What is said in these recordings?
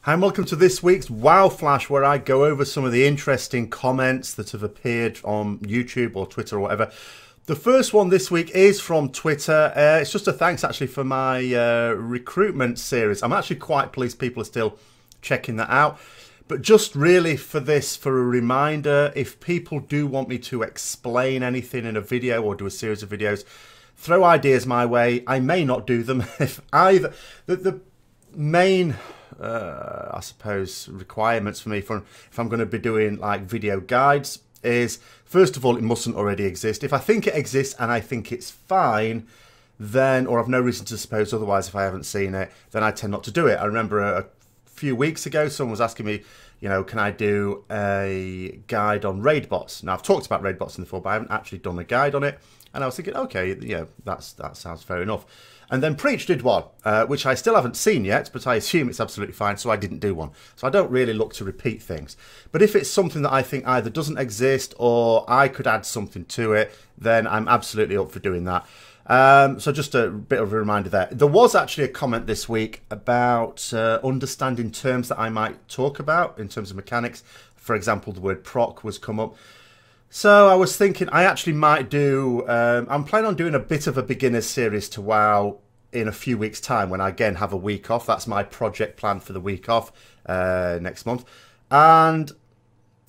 Hi and welcome to this week's WoW Flash, where I go over some of the interesting comments that have appeared on YouTube or Twitter or whatever. The first one this week is from Twitter. It's just a thanks actually for my recruitment series. I'm actually quite pleased people are still checking that out. But just really for a reminder, if people do want me to explain anything in a video or do a series of videos, throw ideas my way. I may not do them. If either the main I suppose requirements for me if I'm going to be doing like video guides is, first of all, it mustn't already exist. If I think it exists and I think it's fine, then, or I've no reason to suppose otherwise if I haven't seen it, then I tend not to do it. I remember a few weeks ago someone was asking me, you know, can I do a guide on raid bots? Now I've talked about raid bots before, but I haven't actually done a guide on it, and I was thinking, okay, yeah, that sounds fair enough. And then Preach did one, which I still haven't seen yet, but I assume it's absolutely fine, so I didn't do one. So I don't really look to repeat things. But if it's something that I think either doesn't exist or I could add something to it, then I'm absolutely up for doing that. So just a bit of a reminder there. There was actually a comment this week about understanding terms that I might talk about in terms of mechanics. For example, the word proc was come up. So I was thinking I actually might do, I'm planning on doing a bit of a beginner's series to WoW in a few weeks' time when I again have a week off. That's my project plan for the week off next month. And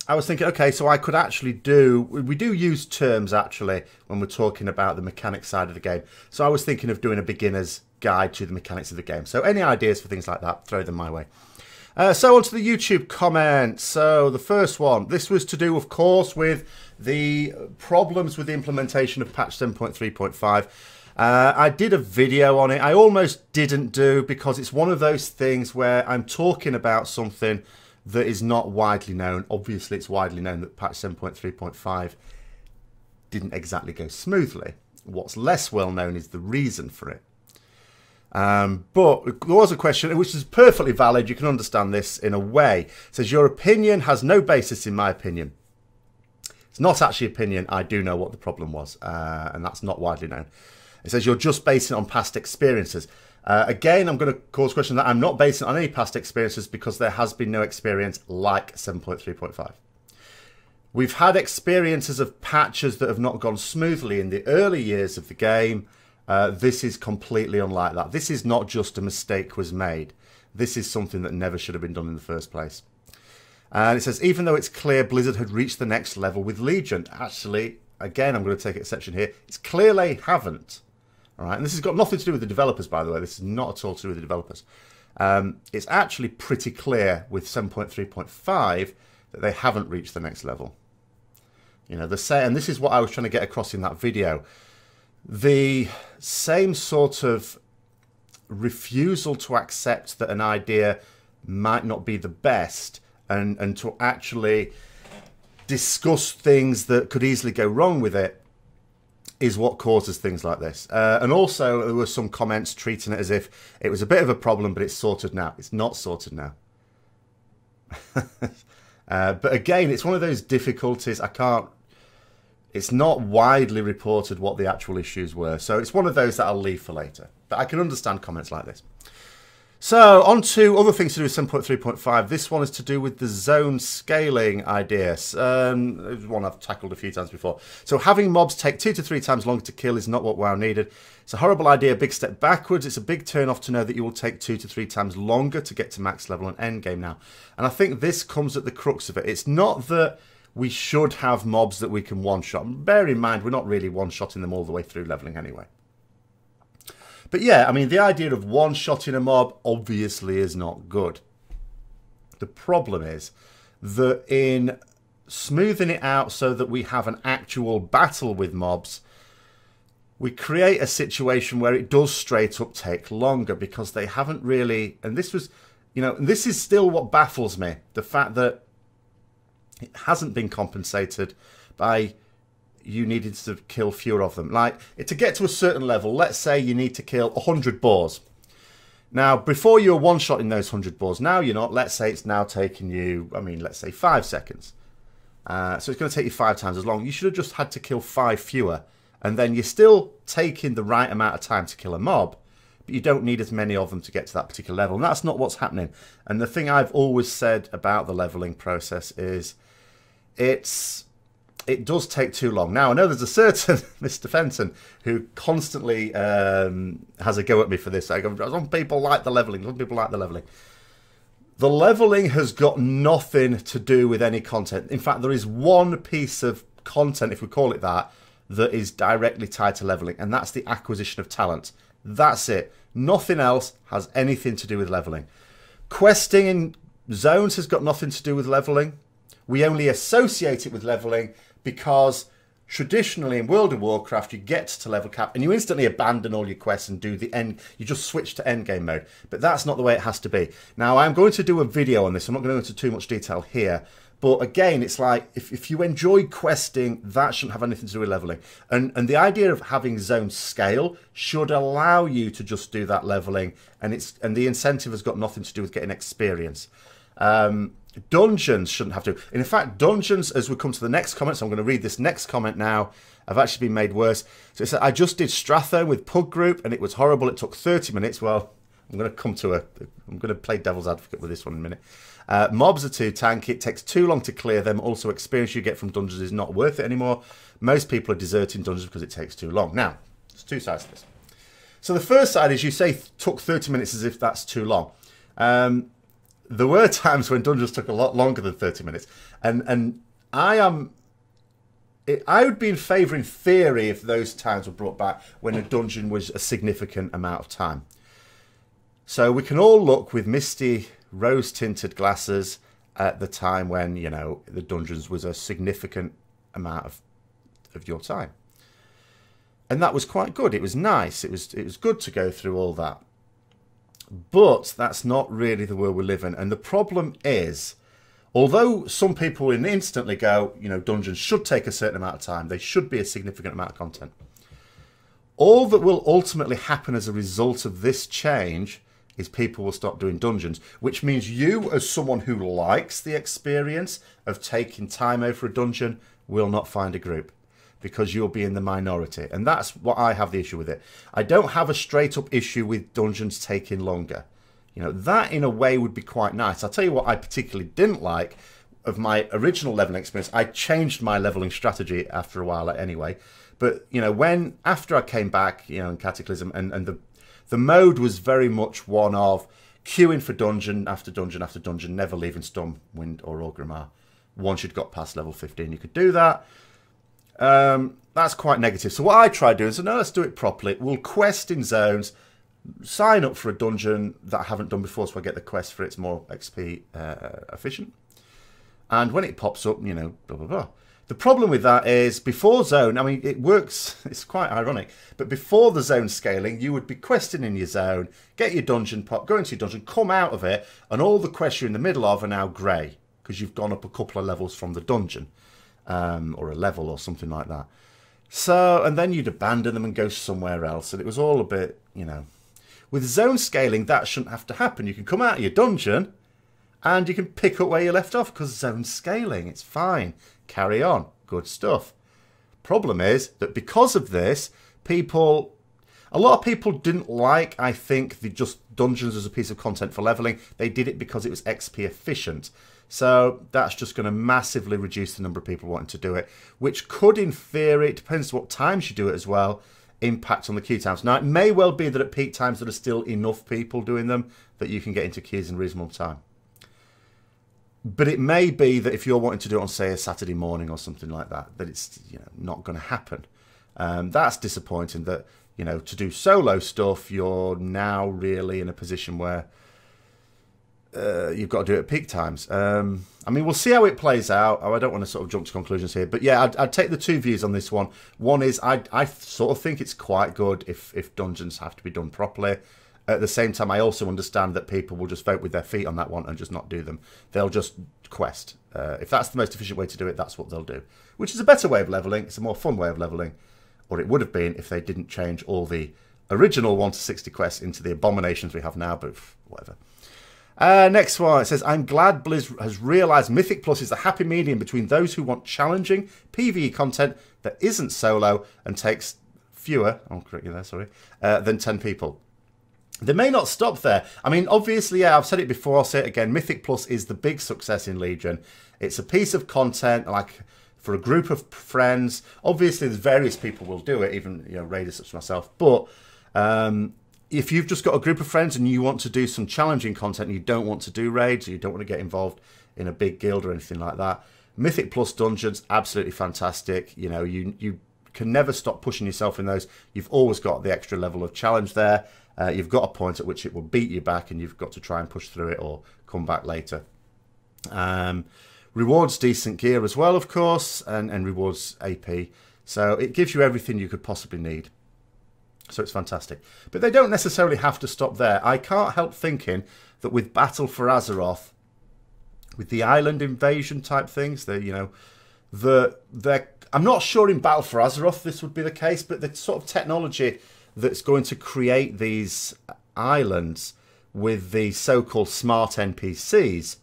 I was thinking, okay, so I could actually we do use terms actually when we're talking about the mechanics side of the game. So I was thinking of doing a beginner's guide to the mechanics of the game. So any ideas for things like that, throw them my way. So on to the YouTube comments. So the first one, this was to do, of course, with the problems with the implementation of patch 7.3.5. I did a video on it. I almost didn't do, because it's one of those things where I'm talking about something that is not widely known. Obviously, it's widely known that patch 7.3.5 didn't exactly go smoothly. What's less well known is the reason for it. But there was a question, which is perfectly valid. You can understand this in a way. It says, your opinion has no basis in my opinion. It's not actually opinion. I do know what the problem was, and that's not widely known. It says, you're just basing it on past experiences. Again, I'm going to cause question that I'm not basing it on any past experiences, because there has been no experience like 7.3.5. We've had experiences of patches that have not gone smoothly in the early years of the game. This is completely unlike that. This is not just a mistake was made. This is something that never should have been done in the first place. And it says, even though it's clear Blizzard had reached the next level with Legion. Actually, again, I'm going to take exception here. It's clear they haven't. All right, and this has got nothing to do with the developers, by the way. This is not at all to do with the developers. It's actually pretty clear with 7.3.5 that they haven't reached the next level. You know, and this is what I was trying to get across in that video. The same sort of refusal to accept that an idea might not be the best, and to actually discuss things that could easily go wrong with it, is what causes things like this. And also there were some comments treating it as if it was a bit of a problem, but it's sorted now. It's not sorted now. But again, it's one of those difficulties. It's not widely reported what the actual issues were. So it's one of those that I'll leave for later. But I can understand comments like this. So on to other things to do with 7.3.5. This one is to do with the zone scaling idea. It's one I've tackled a few times before. So having mobs take 2 to 3 times longer to kill is not what WoW needed. It's a horrible idea, a big step backwards. It's a big turn off to know that you will take 2 to 3 times longer to get to max level and end game now. And I think this comes at the crux of it. It's not that we should have mobs that we can one-shot. Bear in mind, we're not really one-shotting them all the way through leveling anyway. But yeah, I mean, the idea of one-shotting a mob obviously is not good. The problem is that in smoothing it out so that we have an actual battle with mobs, we create a situation where it does straight up take longer, because they haven't really... And this was, you know, this is still what baffles me. The fact that it hasn't been compensated by you needed to kill fewer of them. Like, to get to a certain level, let's say you need to kill 100 boars. Now, before you were one-shotting those 100 boars, now you're not. Let's say it's now taking you, I mean, let's say 5 seconds. So it's going to take you 5 times as long. You should have just had to kill 5 fewer. And then you're still taking the right amount of time to kill a mob, but you don't need as many of them to get to that particular level. And that's not what's happening. And the thing I've always said about the leveling process is it does take too long. Now, I know there's a certain Mr. Fenton who constantly has a go at me for this. Some people like the leveling. Some people like the leveling. The leveling has got nothing to do with any content. In fact, there is one piece of content, if we call it that is directly tied to leveling, and that's the acquisition of talent. That's it. Nothing else has anything to do with leveling. Questing in zones has got nothing to do with leveling. We only associate it with leveling because traditionally in World of Warcraft you get to level cap and you instantly abandon all your quests and do the end. You just switch to endgame mode. But that's not the way it has to be. Now, I'm going to do a video on this. I'm not going to go into too much detail here. But again, it's like, if you enjoy questing, that shouldn't have anything to do with leveling. And the idea of having zone scale should allow you to just do that leveling. And the incentive has got nothing to do with getting experience. Dungeons shouldn't have to. And in fact, dungeons, as we come to the next comment, so I'm going to read this next comment now, have actually been made worse. So it said, I just did Stratho with Pug Group and it was horrible. It took 30 minutes. Well, I'm going to play devil's advocate with this one in a minute. Mobs are too tanky. It takes too long to clear them. Also, experience you get from dungeons is not worth it anymore. Most people are deserting dungeons because it takes too long. Now, there's two sides to this. So the first side is you say took 30 minutes as if that's too long. There were times when dungeons took a lot longer than 30 minutes. And I would be in favour in theory if those times were brought back when a dungeon was a significant amount of time. So we can all look with misty rose-tinted glasses at the time when, you know, the dungeons was a significant amount of your time. And that was quite good. It was nice. It was good to go through all that. But that's not really the world we live in. And the problem is, although some people will instantly go, you know, dungeons should take a certain amount of time, they should be a significant amount of content. All that will ultimately happen as a result of this change is people will stop doing dungeons, which means you, as someone who likes the experience of taking time over a dungeon, will not find a group because you'll be in the minority. And that's what I have the issue with it. I don't have a straight up issue with dungeons taking longer. You know, that in a way would be quite nice. I'll tell you what I particularly didn't like of my original leveling experience. I changed my leveling strategy after a while anyway. But, you know, after I came back, you know, in Cataclysm, and the mode was very much one of queuing for dungeon after dungeon after dungeon, never leaving Stormwind or Orgrimmar. Once you'd got past level 15, you could do that. That's quite negative. So what I tried doing is, no, let's do it properly. We'll quest in zones, sign up for a dungeon that I haven't done before so I get the quest for it's more XP efficient. And when it pops up, you know, blah, blah, blah. The problem with that is before zone, I mean, it works, it's quite ironic, but before the zone scaling, you would be questing in your zone, get your dungeon pop, go into your dungeon, come out of it, and all the quests you're in the middle of are now grey, because you've gone up a couple of levels from the dungeon, or a level or something like that. So, and then you'd abandon them and go somewhere else, and it was all a bit, you know. With zone scaling, that shouldn't have to happen. You can come out of your dungeon, and you can pick up where you left off, because zone scaling, it's fine. Carry on. Good stuff. Problem is that because of this, a lot of people didn't like, I think, just dungeons as a piece of content for leveling. They did it because it was XP efficient. So that's just going to massively reduce the number of people wanting to do it, which could, in theory, it depends what times you do it as well, impact on the queue times. Now, it may well be that at peak times there are still enough people doing them that you can get into queues in reasonable time. But it may be that if you're wanting to do it on, say, a Saturday morning or something like that, that it's, you know, not going to happen. That's disappointing that, you know, to do solo stuff, you're now really in a position where you've got to do it at peak times. I mean, we'll see how it plays out. I don't want to sort of jump to conclusions here. But yeah, I'd take the two views on this one. One is I sort of think it's quite good if dungeons have to be done properly. At the same time, I also understand that people will just vote with their feet on that one and just not do them. They'll just quest. If that's the most efficient way to do it, that's what they'll do. Which is a better way of leveling. It's a more fun way of leveling. Or it would have been if they didn't change all the original 1 to 60 quests into the abominations we have now, but whatever. Next one, it says, I'm glad Blizz has realised Mythic Plus is the happy medium between those who want challenging PvE content that isn't solo and takes fewer, I'll correct you there, sorry, than 10 people. They may not stop there. I mean, obviously, yeah, I've said it before, I'll say it again. Mythic Plus is the big success in Legion. It's a piece of content, like, for a group of friends. Obviously, there's various people will do it, even, you know, raiders such as myself. But if you've just got a group of friends and you want to do some challenging content, and you don't want to do raids, or you don't want to get involved in a big guild or anything like that, Mythic Plus dungeons, absolutely fantastic. You know, you can never stop pushing yourself in those. You've always got the extra level of challenge there. You've got a point at which it will beat you back, and you've got to try and push through it or come back later. Rewards decent gear as well, of course, and rewards AP. So it gives you everything you could possibly need. So it's fantastic. But they don't necessarily have to stop there. I can't help thinking that with Battle for Azeroth, with the island invasion type things, I'm not sure in Battle for Azeroth this would be the case, but the sort of technology that's going to create these islands with the so-called smart NPCs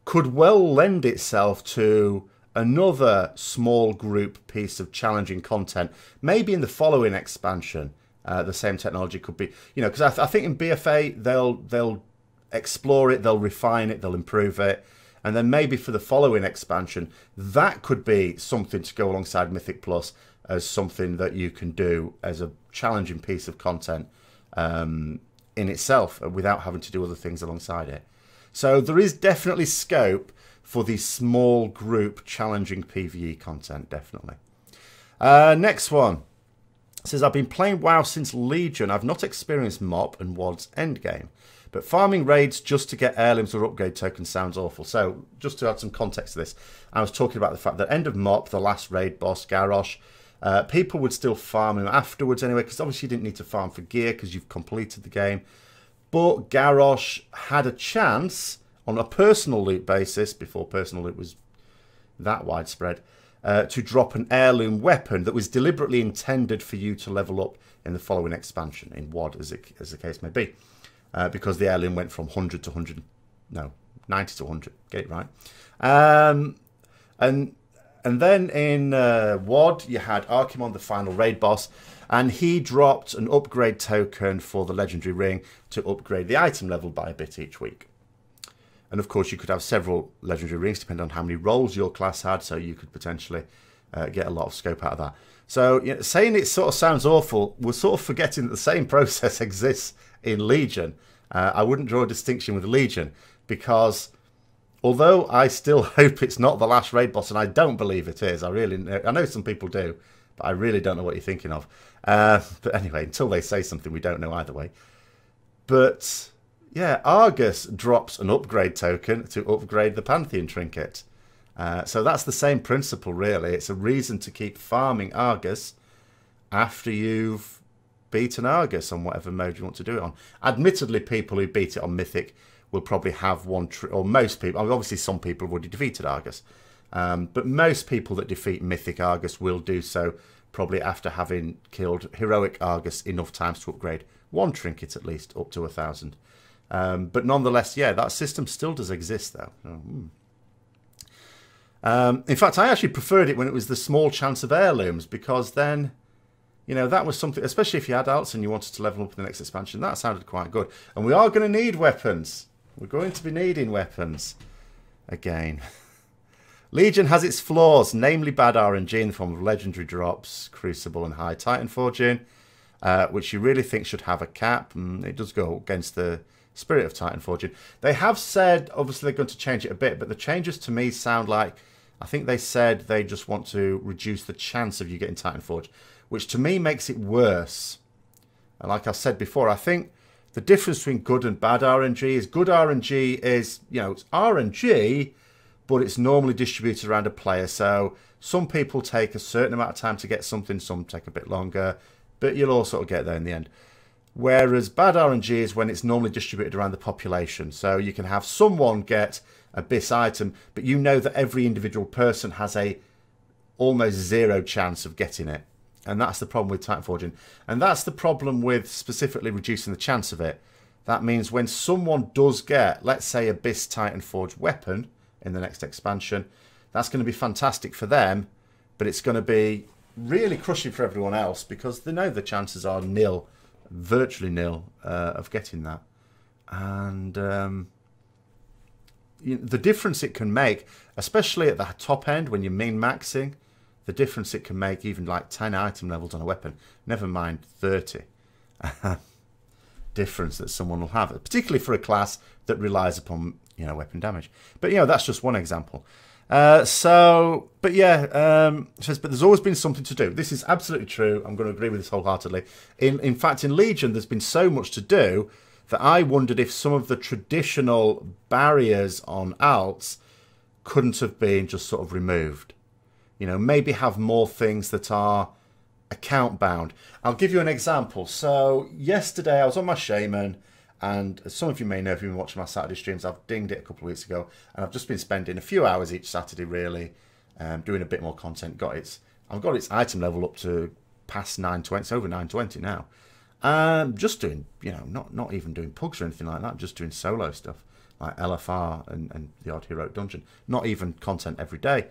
could well lend itself to another small group piece of challenging content. Maybe in the following expansion, the same technology could be, you know, because I think in BFA they'll explore it, they'll refine it, they'll improve it, and then maybe for the following expansion, that could be something to go alongside Mythic Plus as something that you can do as a challenging piece of content in itself, without having to do other things alongside it. So there is definitely scope for the small group challenging PvE content, definitely. Next one. It says, I've been playing WoW since Legion. I've not experienced MOP and WoD's endgame, but farming raids just to get heirlooms or upgrade tokens sounds awful. So just to add some context to this, I was talking about the fact that end of MOP, the last raid boss, Garrosh, people would still farm him afterwards anyway, because obviously you didn't need to farm for gear because you've completed the game. But Garrosh had a chance on a personal loot basis, before personal loot was that widespread, to drop an heirloom weapon that was deliberately intended for you to level up in the following expansion, in WoD, as the case may be. Because the heirloom went from 90 to 100. Get it right. And then in WoD, you had Archimon, the final raid boss, and he dropped an upgrade token for the legendary ring to upgrade the item level by a bit each week. And of course, you could have several legendary rings depending on how many rolls your class had, so you could potentially get a lot of scope out of that. So, you know, saying it sort of sounds awful, we're sort of forgetting that the same process exists in Legion. I wouldn't draw a distinction with Legion, because although I still hope it's not the last raid boss, and I don't believe it is, I know some people do, but I really don't know what you're thinking of. But anyway, until they say something, we don't know either way. But yeah, Argus drops an upgrade token to upgrade the Pantheon trinket. So that's the same principle, really. It's a reason to keep farming Argus after you've beaten Argus on whatever mode you want to do it on. Admittedly, people who beat it on Mythic will probably have one, or most people, obviously some people have already defeated Argus. But most people that defeat Mythic Argus will do so probably after having killed Heroic Argus enough times to upgrade one trinket at least, up to 1,000. But nonetheless, yeah, that system still does exist, though. In fact, I actually preferred it when it was the small chance of heirlooms, because then, you know, that was something, especially if you had alts and you wanted to level up in the next expansion, that sounded quite good. And we are going to need weapons. We're going to be needing weapons again. Legion has its flaws, namely bad RNG in the form of legendary drops, Crucible and High Titan Forging, which you really think should have a cap. It does go against the spirit of Titan Forging. They have said, obviously, they're going to change it a bit, but the changes to me sound like, I think they said they just want to reduce the chance of you getting Titan Forge, which to me makes it worse. And like I've said before, I think the difference between good and bad RNG is good RNG is, you know, it's RNG, but it's normally distributed around a player. So some people take a certain amount of time to get something, some take a bit longer, but you'll all sort of get there in the end. Whereas bad RNG is when it's normally distributed around the population. So you can have someone get a BIS item, but you know that every individual person has a almost zero chance of getting it. And that's the problem with Titan Forging. And that's the problem with specifically reducing the chance of it. That means when someone does get, let's say, a BIS Titan Forge weapon in the next expansion, that's going to be fantastic for them, but it's going to be really crushing for everyone else, because they know the chances are nil virtually nil of getting that. And the difference it can make, especially at the top end when you're min-maxing, the difference it can make, even like 10 item levels on a weapon, never mind 30. Difference that someone will have, particularly for a class that relies upon, weapon damage. But, that's just one example. But there's always been something to do. This is absolutely true. I'm going to agree with this wholeheartedly. In fact, in Legion, there's been so much to do that I wondered if some of the traditional barriers on alts couldn't have been just sort of removed. Maybe have more things that are account bound. I'll give you an example. So yesterday I was on my Shaman, and as some of you may know if you've been watching my Saturday streams, I've dinged it a couple of weeks ago, and I've just been spending a few hours each Saturday really doing a bit more content. I've got its item level up to past 920. It's over 920 now. Just doing, not even doing pugs or anything like that, just doing solo stuff like LFR and the odd heroic dungeon. Not even content every day.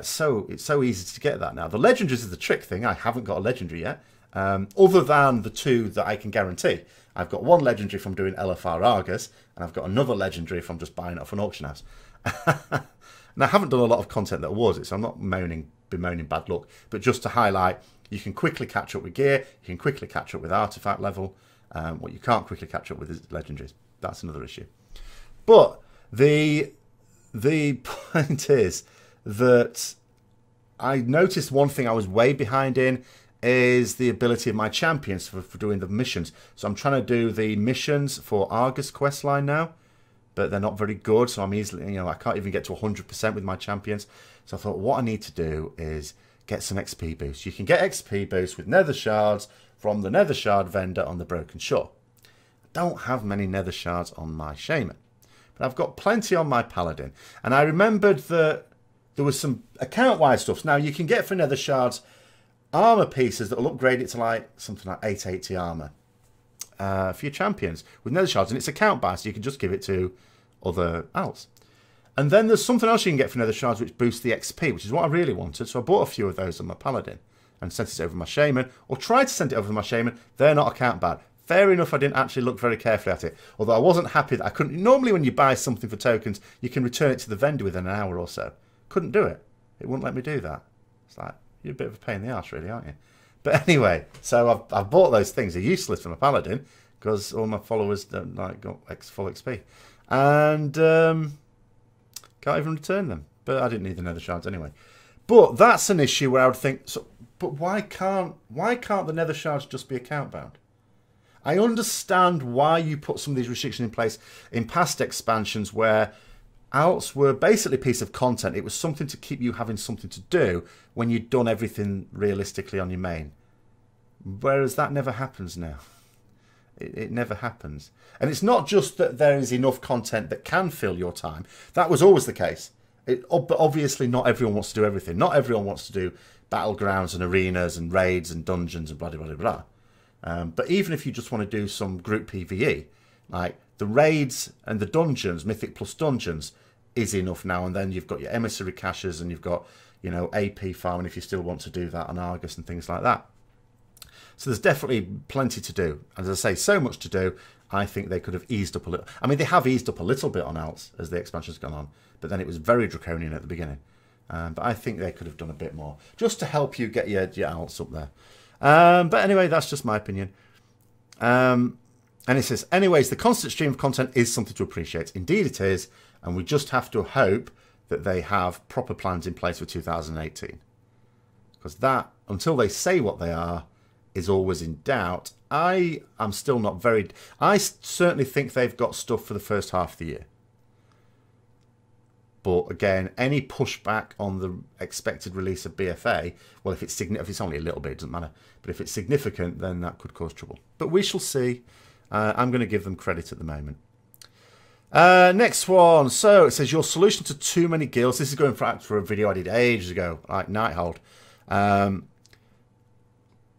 So it's so easy to get that now. The legendaries is the trick thing. I haven't got a legendary yet, other than the two that I can guarantee. I've got one legendary from doing LFR Argus, and I've got another legendary from just buying it off an auction house. And I haven't done a lot of content that awards it, so I'm not bemoaning bad luck. But just to highlight, you can quickly catch up with gear, you can quickly catch up with artifact level. What you can't quickly catch up with is legendaries. That's another issue. But the point is that I noticed one thing I was way behind in is the ability of my champions for doing the missions. So I'm trying to do the missions for Argus questline now, but they're not very good. So I'm easily, I can't even get to 100% with my champions. So I thought what I need to do is get some XP boost. You can get XP boost with nether shards from the nether shard vendor on the Broken Shore. I don't have many nether shards on my Shaman, but I've got plenty on my Paladin. And I remembered that there was some account-wide stuff. Now, you can get for nether shards armor pieces that will upgrade it to like something like 880 armor for your champions with nether shards. And it's account biased, so you can just give it to other alts. And then there's something else you can get for nether shards which boosts the XP, which is what I really wanted. So I bought a few of those on my Paladin and sent it over my Shaman, or tried to send it over to my Shaman. They're not account bound. Fair enough, I didn't actually look very carefully at it. Although I wasn't happy that I couldn't. Normally when you buy something for tokens, you can return it to the vendor within an hour or so. Couldn't do it. It wouldn't let me do that. It's like, you're a bit of a pain in the arse really, aren't you? But anyway, so I've bought those things. They're useless for my Paladin because all my followers don't got full XP. And can't even return them. But I didn't need the nether shards anyway. But that's an issue where I would think, but why can't the nether shards just be account bound? I understand why you put some of these restrictions in place in past expansions where alts were basically a piece of content. It was something to keep you having something to do when you'd done everything realistically on your main. Whereas that never happens now. It never happens. And it's not just that there is enough content that can fill your time. That was always the case. But obviously not everyone wants to do everything. Not everyone wants to do battlegrounds and arenas and raids and dungeons and blah, blah, blah, blah. But even if you just want to do some group PvE, like the raids and the dungeons, Mythic plus dungeons, is enough now. And then you've got your emissary caches and you've got, AP farming if you still want to do that on Argus and things like that. So there's definitely plenty to do. As I say, so much to do. I think they could have eased up a little. I mean, they have eased up a little bit on alts as the expansion's gone on, but then it was very draconian at the beginning. But I think they could have done a bit more just to help you get your alts up there. But anyway, that's just my opinion. And it says, anyways, the constant stream of content is something to appreciate. Indeed it is. And we just have to hope that they have proper plans in place for 2018. Because that, until they say what they are, is always in doubt. I am still not very... I certainly think they've got stuff for the first half of the year. But again, any pushback on the expected release of BFA, well, if it's only a little bit, it doesn't matter. But if it's significant, then that could cause trouble. But we shall see. I'm going to give them credit at the moment. Next one. So it says, your solution to too many guilds. This is going for a video I did ages ago, like Nighthold.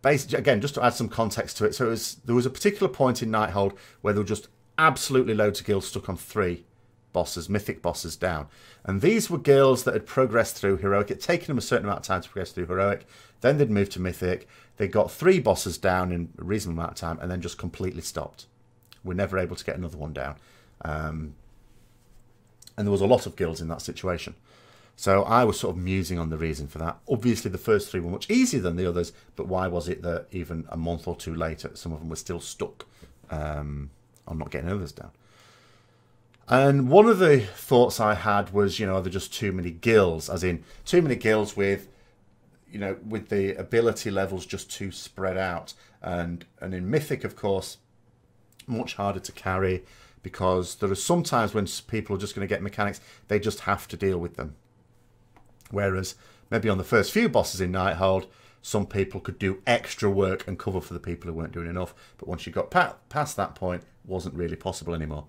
Basically, again, just to add some context to it. So there was a particular point in Nighthold where there were just absolutely loads of guilds stuck on 3 bosses, Mythic bosses down. And these were guilds that had progressed through Heroic. It had taken them a certain amount of time to progress through Heroic. Then they'd moved to Mythic. They got 3 bosses down in a reasonable amount of time and then just completely stopped. We're never able to get another one down. And there was a lot of guilds in that situation. So I was sort of musing on the reason for that. Obviously, the first 3 were much easier than the others, but why was it that even a month or 2 later, some of them were still stuck on not getting others down? And one of the thoughts I had was, are there just too many guilds? As in, too many guilds with, with the ability levels just too spread out. And in Mythic, of course, much harder to carry, because there are some times when people are just going to get mechanics, they just have to deal with them. Whereas maybe on the first few bosses in Nighthold, some people could do extra work and cover for the people who weren't doing enough. But once you got past that point, it wasn't really possible anymore.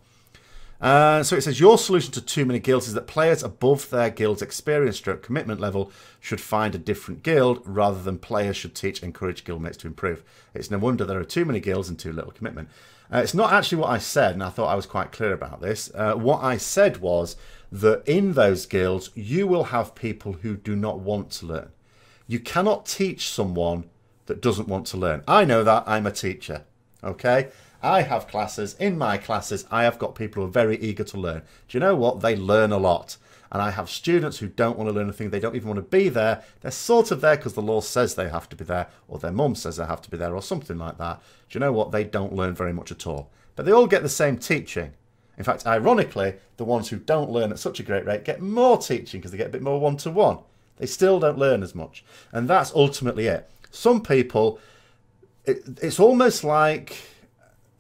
So it says, your solution to too many guilds is that players above their guild's experience / commitment level should find a different guild, rather than players should teach and encourage guildmates to improve. It's no wonder there are too many guilds and too little commitment. It's not actually what I said, and I thought I was quite clear about this. What I said was that in those guilds, you will have people who do not want to learn. You cannot teach someone that doesn't want to learn. I know that. I'm a teacher. Okay? I have classes. In my classes, I have got people who are very eager to learn. Do you know what? They learn a lot. And I have students who don't want to learn anything. They don't even want to be there. They're sort of there because the law says they have to be there, or their mum says they have to be there, or something like that. Do you know what? They don't learn very much at all. But they all get the same teaching. In fact, ironically, the ones who don't learn at such a great rate get more teaching because they get a bit more one-to-one. They still don't learn as much. And that's ultimately it. Some people, it's almost like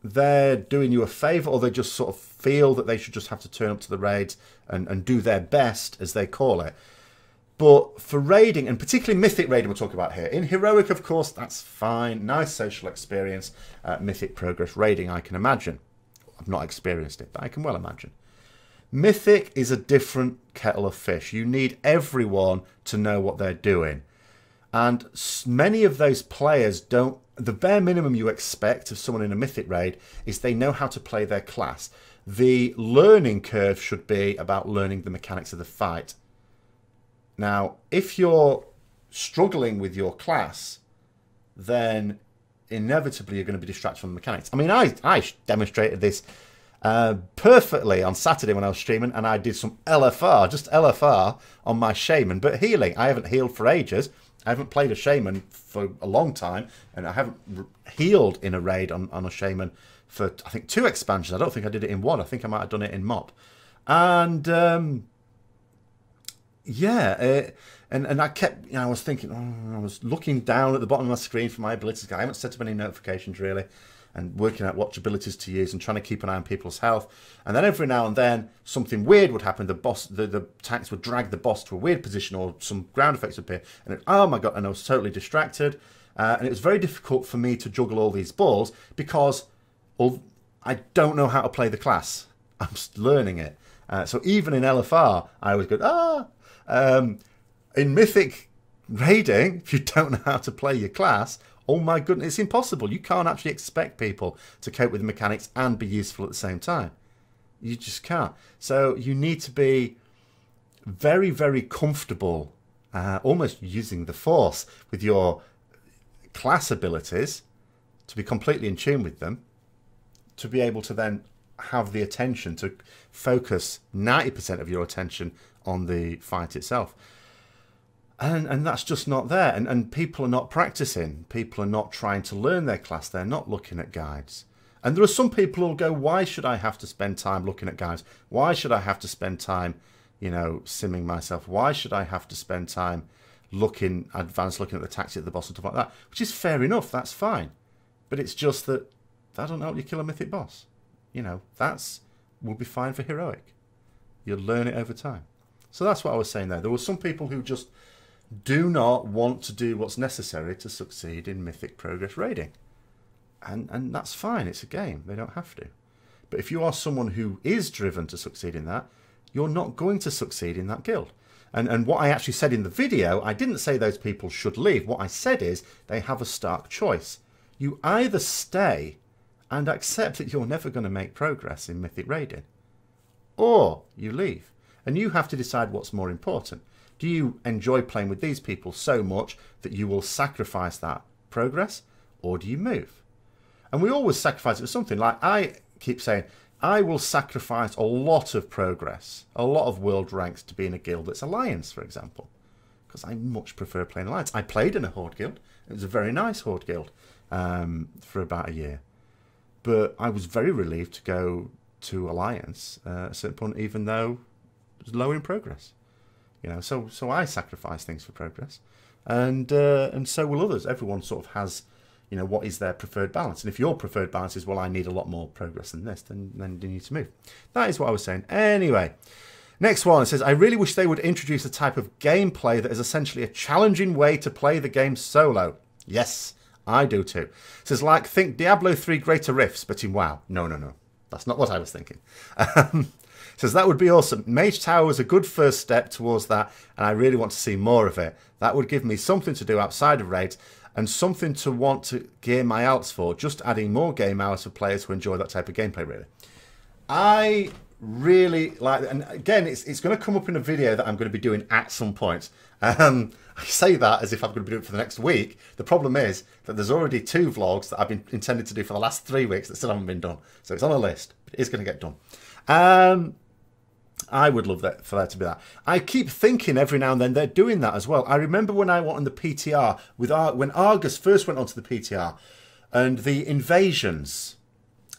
they're doing you a favour, or they just sort of feel that they should just have to turn up to the raids and do their best, as they call it. But for raiding, and particularly Mythic raiding we're talking about here, in Heroic, of course, that's fine. Nice social experience. Mythic progress raiding, I can imagine. I've not experienced it, but I can well imagine. Mythic is a different kettle of fish. You need everyone to know what they're doing. And many of those players don't. The bare minimum you expect of someone in a Mythic raid is they know how to play their class. The learning curve should be about learning the mechanics of the fight. Now, if you're struggling with your class, then inevitably you're going to be distracted from the mechanics. I mean, I demonstrated this perfectly on Saturday when I was streaming, and I did some LFR, just LFR on my shaman, but healing. I haven't healed for ages. I haven't played a shaman for a long time, and I haven't healed in a raid on a shaman for, I think, 2 expansions. I don't think I did it in 1. I think I might have done it in MOP. And yeah, and I kept, I was thinking, I was looking down at the bottom of my screen for my abilities. I haven't set up any notifications really, and working out what abilities to use and trying to keep an eye on people's health. And then every now and then something weird would happen. The tanks would drag the boss to a weird position, or some ground effects would appear, and oh my god, and I was totally distracted. And it was very difficult for me to juggle all these balls because I don't know how to play the class. I'm just learning it. So even in LFR, I was good. In Mythic raiding, if you don't know how to play your class, oh my goodness, it's impossible. You can't actually expect people to cope with the mechanics and be useful at the same time. You just can't. So you need to be very, very comfortable, almost using the Force with your class abilities, to be completely in tune with them, to be able to then have the attention to focus 90% of your attention on the fight itself. And that's just not there. And people are not practicing. People are not trying to learn their class. They're not looking at guides. And there are some people who'll go, why should I have to spend time looking at guides? Why should I have to spend time, simming myself? Why should I have to spend time looking at the tactics of the boss and stuff like that? Which is fair enough. That's fine. But it's just that don't help you kill a Mythic boss. That's will be fine for Heroic. You'll learn it over time. So that's what I was saying there. There were some people who just do not want to do what's necessary to succeed in Mythic progress raiding. And that's fine. It's a game. They don't have to. But if you are someone who is driven to succeed in that, you're not going to succeed in that guild. And what I actually said in the video, I didn't say those people should leave. What I said is they have a stark choice. You either stay and accept that you're never going to make progress in Mythic raiding, or you leave. And you have to decide what's more important. Do you enjoy playing with these people so much that you will sacrifice that progress, or do you move? And we always sacrifice it for something. Like I keep saying, I will sacrifice a lot of progress, a lot of world ranks to be in a guild that's Alliance, for example, because I much prefer playing Alliance. I played in a Horde guild. It was a very nice Horde guild for about a year. But I was very relieved to go to Alliance at a certain point, even though it was low in progress. You know, so I sacrifice things for progress, and so will others. Everyone sort of has, you know, what is their preferred balance. And if your preferred balance is, well, I need a lot more progress than this, then you need to move. That is what I was saying. Anyway, next one, it says, I really wish they would introduce a type of gameplay that is essentially a challenging way to play the game solo. Yes, I do too. It says, like, think Diablo 3 Greater Rifts, but in WoW. No. That's not what I was thinking. Says, that would be awesome. Mage Tower was a good first step towards that, and I really want to see more of it. That would give me something to do outside of raids, and something to want to gear my alts for, just adding more game hours for players who enjoy that type of gameplay, really. I really like it. And again, it's going to come up in a video that I'm going to be doing at some point. I say that as if I'm going to be doing it for the next week. The problem is that there's already 2 vlogs that I've been intended to do for the last 3 weeks that still haven't been done. So it's on a list, but it is going to get done. I would love that for that to be that. I keep thinking every now and then they're doing that as well. I remember when I went on the PTR with when Argus first went onto the PTR and the invasions,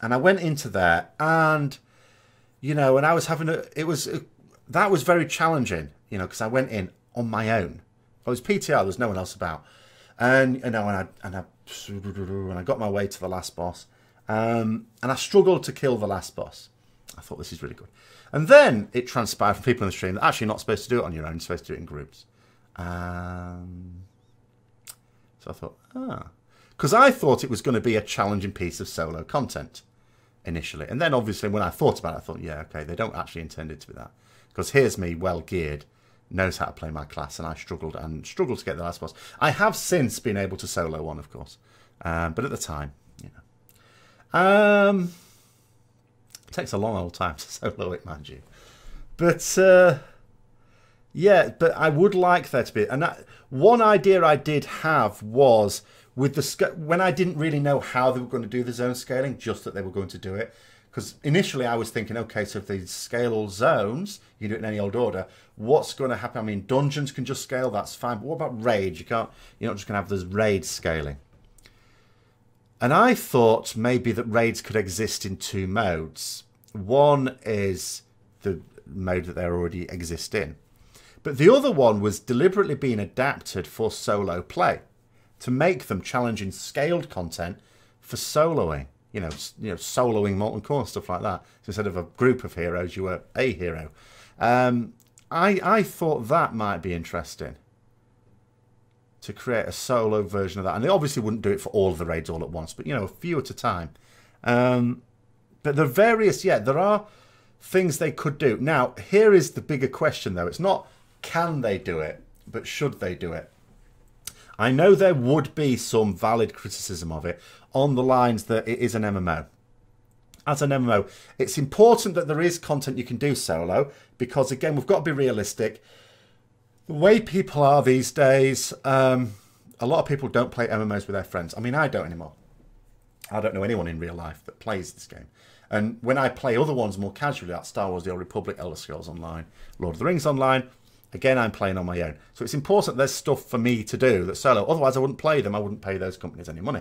and I went into there, and you know, and I was having that was very challenging, you know, because I went in on my own. I was PTR, there was no one else about, and you know, and I got my way to the last boss, and I struggled to kill the last boss. I thought, this is really good. And then it transpired from people in the stream that actually you're not supposed to do it on your own, you're supposed to do it in groups. So I thought, because I thought it was going to be a challenging piece of solo content initially. And then obviously when I thought about it, I thought, yeah, okay, they don't actually intend it to be that. Because here's me, well geared, knows how to play my class, and I struggled to get the last boss. I have since been able to solo one, of course. But at the time, you know. It takes a long old time to solo it, mind you. But, yeah, but I would like there to be... And one idea I did have was, with the when I didn't really know how they were going to do the zone scaling, just that they were going to do it. Because initially I was thinking, okay, so if they scale all zones, you can do it in any old order, what's going to happen? I mean, dungeons can just scale, that's fine. But what about raids? You're not just going to have this raid scaling. And I thought maybe that raids could exist in 2 modes. One is the mode that they already exist in. But the other one was deliberately being adapted for solo play to make them challenging scaled content for soloing. You know, soloing Molten Core, stuff like that. So instead of a group of heroes, you were a hero. I thought that might be interesting, to create a solo version of that. And they obviously wouldn't do it for all of the raids all at once, but, you know, a few at a time. But there are various, there are things they could do. Now, here is the bigger question, though. It's not can they do it, but should they do it? I know there would be some valid criticism of it on the lines that it is an MMO. As an MMO, it's important that there is content you can do solo, because, again, we've got to be realistic. The way people are these days, a lot of people don't play MMOs with their friends. I mean, I don't anymore. I don't know anyone in real life that plays this game. And when I play other ones more casually, like Star Wars, The Old Republic, Elder Scrolls Online, Lord of the Rings Online, again, I'm playing on my own. So it's important there's stuff for me to do that's solo. Otherwise, I wouldn't play them. I wouldn't pay those companies any money.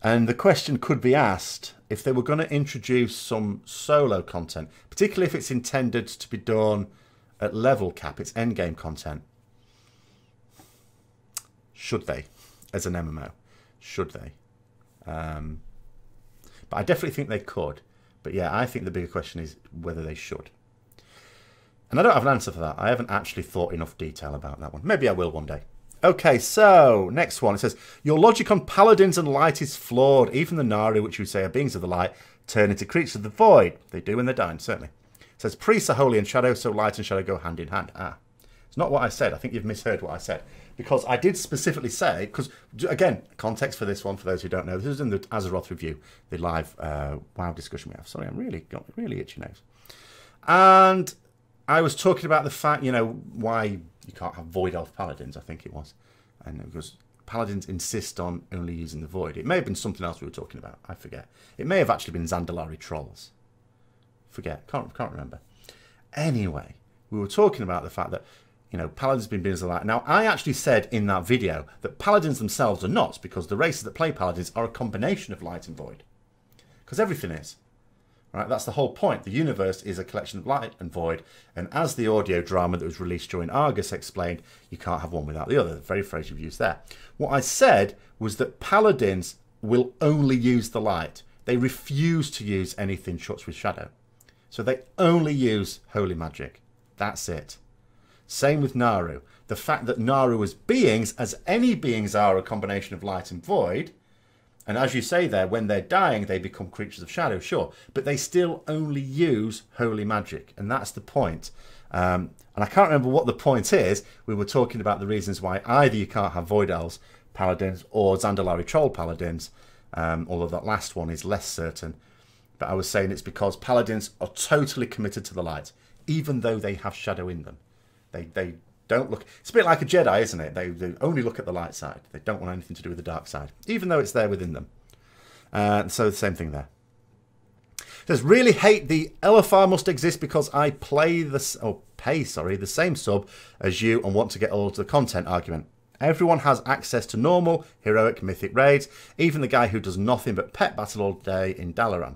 And the question could be asked, if they were going to introduce some solo content, particularly if it's intended to be done at level cap, it's endgame content, should they, as an MMO? Should they? But I definitely think they could. But yeah, I think the bigger question is whether they should. And I don't have an answer for that. I haven't actually thought enough detail about that one. Maybe I will one day. Okay, so next one. It says, your logic on paladins and light is flawed. Even the Nari, which you say are beings of the light, turn into creatures of the void. They do when they're dying, certainly. It says, priests are holy and shadow, so light and shadow go hand in hand. It's not what I said. I think you've misheard what I said. Because I did specifically say, because, again, context for this one, for those who don't know, this is in the Azeroth review, the live WoW discussion we have. Sorry, I'm really got really itchy nose. And I was talking about the fact, you know, why you can't have Void Elf Paladins, I think it was. And because Paladins insist on only using the Void. It may have been something else we were talking about. I forget. It may have actually been Zandalari Trolls. Forget. Can't remember. Anyway, we were talking about the fact that, you know, Paladins have been being as a light. Now, I actually said in that video that Paladins themselves are not, because the races that play Paladins are a combination of light and void. Because everything is. Right? That's the whole point. The universe is a collection of light and void. And as the audio drama that was released during Argus explained, you can't have one without the other. The very phrase you've used there. What I said was that Paladins will only use the light. They refuse to use anything shots with shadow. So they only use holy magic. That's it. Same with Naru. The fact that Naru as beings, as any beings are a combination of light and void, and as you say there, when they're dying, they become creatures of shadow, sure. But they still only use holy magic. And that's the point. And I can't remember what the point is. We were talking about the reasons why either you can't have Void Elves Paladins or Zandalari Troll Paladins, although that last one is less certain. But I was saying it's because Paladins are totally committed to the light, even though they have shadow in them. They don't look... It's a bit like a Jedi, isn't it? They only look at the light side. They don't want anything to do with the dark side, even though it's there within them. So the same thing there. It says, really hate the LFR must exist because I pay the same sub as you and want to get all of the content argument. Everyone has access to normal, heroic, mythic raids, even the guy who does nothing but pet battle all day in Dalaran.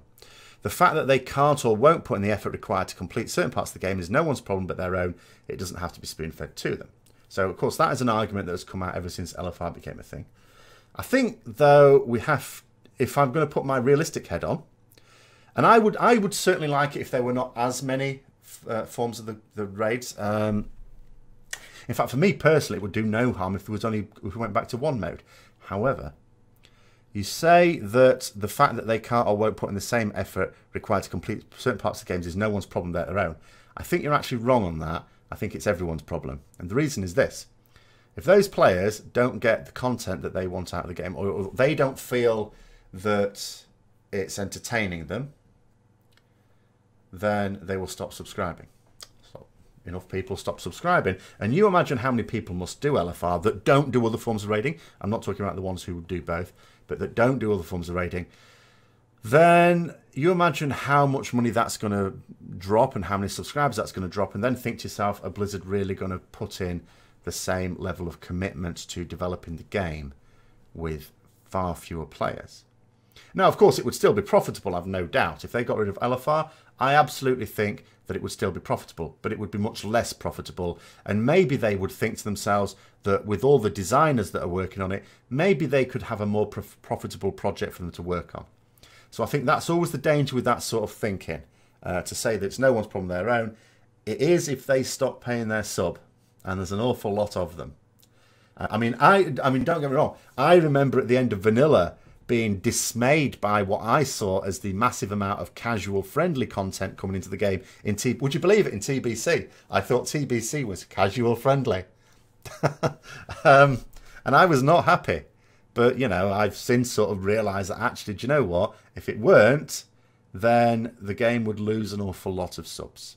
The fact that they can't or won't put in the effort required to complete certain parts of the game is no one's problem but their own. It doesn't have to be spoon-fed to them. So, of course, that is an argument that has come out ever since LFR became a thing. I think, though, we have... If I'm going to put my realistic head on, and I would certainly like it if there were not as many forms of the raids. In fact, for me personally, it would do no harm if we went back to one mode. However, you say that the fact that they can't or won't put in the same effort required to complete certain parts of the games is no one's problem but their own. I think you're actually wrong on that. I think it's everyone's problem. And the reason is this. If those players don't get the content that they want out of the game, or they don't feel that it's entertaining them, then they will stop subscribing. So enough people stop subscribing. And you imagine how many people must do LFR that don't do other forms of raiding. I'm not talking about the ones who do both, but that don't do other forms of raiding. Then you imagine how much money that's going to drop and how many subscribers that's going to drop, and then think to yourself, are Blizzard really going to put in the same level of commitment to developing the game with far fewer players? Now, of course, it would still be profitable, I've no doubt. If they got rid of LFR, I absolutely think that it would still be profitable, but it would be much less profitable. And maybe they would think to themselves that with all the designers that are working on it, maybe they could have a more profitable project for them to work on. So I think that's always the danger with that sort of thinking, to say that it's no one's problem their own. It is if they stop paying their sub, and there's an awful lot of them. I mean, don't get me wrong. I remember at the end of Vanilla being dismayed by what I saw as the massive amount of casual friendly content coming into the game in would you believe it, in TBC? I thought TBC was casual friendly. And I was not happy. But, you know, I've since sort of realised that actually, do you know what? If it weren't, then the game would lose an awful lot of subs.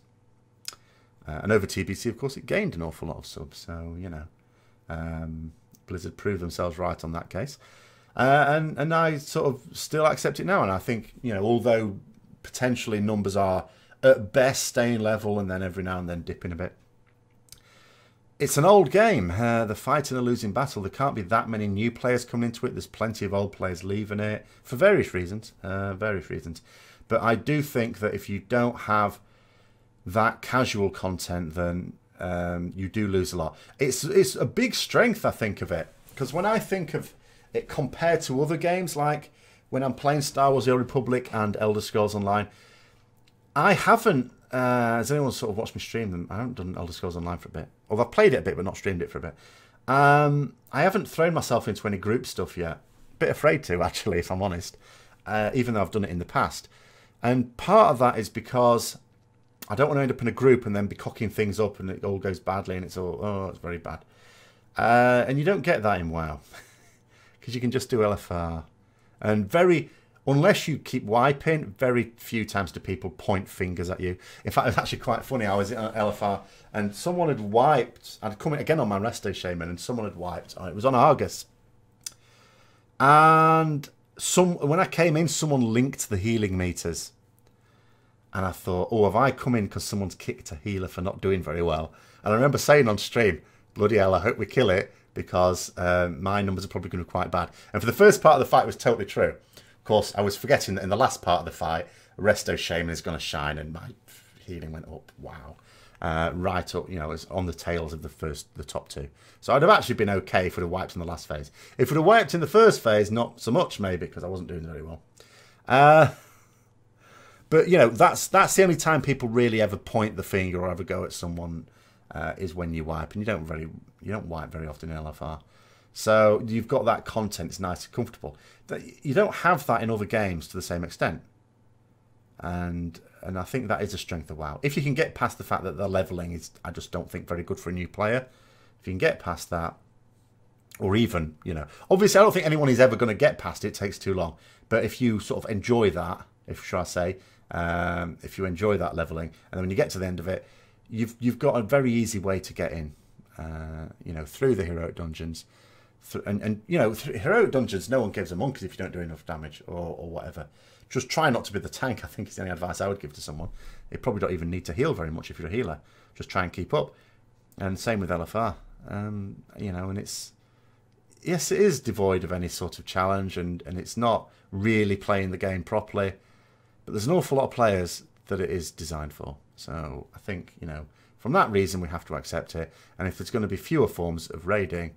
And over TBC, of course, it gained an awful lot of subs. So, you know, Blizzard proved themselves right on that case. And I sort of still accept it now. And I think, you know, although potentially numbers are at best staying level and then every now and then dipping a bit, it's an old game. The fight in a losing battle. There can't be that many new players coming into it. There's plenty of old players leaving it for various reasons. But I do think that if you don't have that casual content, then you do lose a lot. It's a big strength, I think, of it. Because when I think of it compared to other games, like when I'm playing Star Wars The Old Republic and Elder Scrolls Online, I haven't, has anyone sort of watched me stream them? I haven't done Elder Scrolls Online for a bit. Although I've played it a bit, but not streamed it for a bit. I haven't thrown myself into any group stuff yet. Bit afraid to, actually, if I'm honest. Even though I've done it in the past. And part of that is because I don't want to end up in a group and then be cocking things up and it all goes badly and it's all, oh, it's very bad. And you don't get that in WoW. Because you can just do LFR. And very unless you keep wiping, very few times do people point fingers at you. In fact, it was actually quite funny. I was at LFR and someone had wiped. I'd come in again on my Resto Shaman and someone had wiped. Oh, it was on Argus. And when I came in, someone linked the healing meters. And I thought, oh, have I come in because someone's kicked a healer for not doing very well? And I remember saying on stream, bloody hell, I hope we kill it because my numbers are probably going to be quite bad. And for the first part of the fight, it was totally true. Of course, I was forgetting that in the last part of the fight, Resto Shaman is going to shine and my healing went up. Wow. Right up, you know, it was on the tails of the top two. So I'd have actually been okay if we'd have wiped in the last phase. If we'd have wiped in the first phase, not so much maybe, because I wasn't doing very well. But, you know, that's the only time people really ever point the finger or ever go at someone is when you wipe. And you don't wipe very often in LFR. So you've got that content. It's nice and comfortable. You don't have that in other games to the same extent. And I think that is a strength of WoW. If you can get past the fact that the leveling is, I just don't think, very good for a new player. If you can get past that, or even, you know, obviously I don't think anyone is ever going to get past it. It takes too long. But if you sort of enjoy that, shall I say, if you enjoy that leveling, and then when you get to the end of it, you've got a very easy way to get in, you know, through the heroic dungeons. And you know, heroic dungeons, no one gives a monkeys if you don't do enough damage or whatever. Just try not to be the tank, I think is the only advice I would give to someone. You probably don't even need to heal very much if you're a healer. Just try and keep up. And same with LFR. You know, and yes, it is devoid of any sort of challenge, and it's not really playing the game properly. But there's an awful lot of players that it is designed for. So I think, you know, from that reason, we have to accept it. And if there's going to be fewer forms of raiding,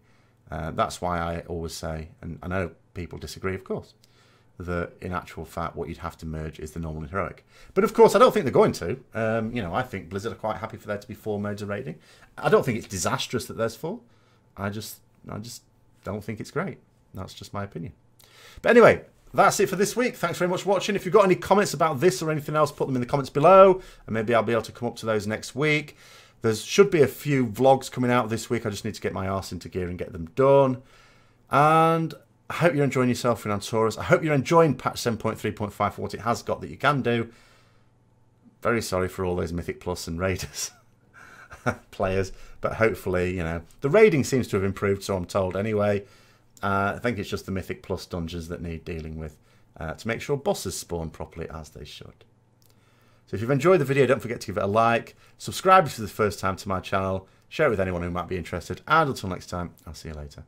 that's why I always say, and I know people disagree, of course, that in actual fact what you'd have to merge is the normal and heroic. But of course I don't think they're going to. You know, I think Blizzard are quite happy for there to be 4 modes of raiding. I don't think it's disastrous that there's 4. I just don't think it's great. That's just my opinion. But anyway, that's it for this week. Thanks very much for watching. If you've got any comments about this or anything else, put them in the comments below, and maybe I'll be able to come up to those next week. There should be a few vlogs coming out this week. I just need to get my arse into gear and get them done. And I hope you're enjoying yourself in Antorus. I hope you're enjoying patch 7.3.5 for what it has got that you can do. Very sorry for all those Mythic Plus and Raiders players. But hopefully, you know, the raiding seems to have improved, so I'm told anyway. I think it's just the Mythic Plus dungeons that need dealing with to make sure bosses spawn properly as they should. So if you've enjoyed the video, don't forget to give it a like. Subscribe if it's the first time to my channel. Share it with anyone who might be interested. And until next time, I'll see you later.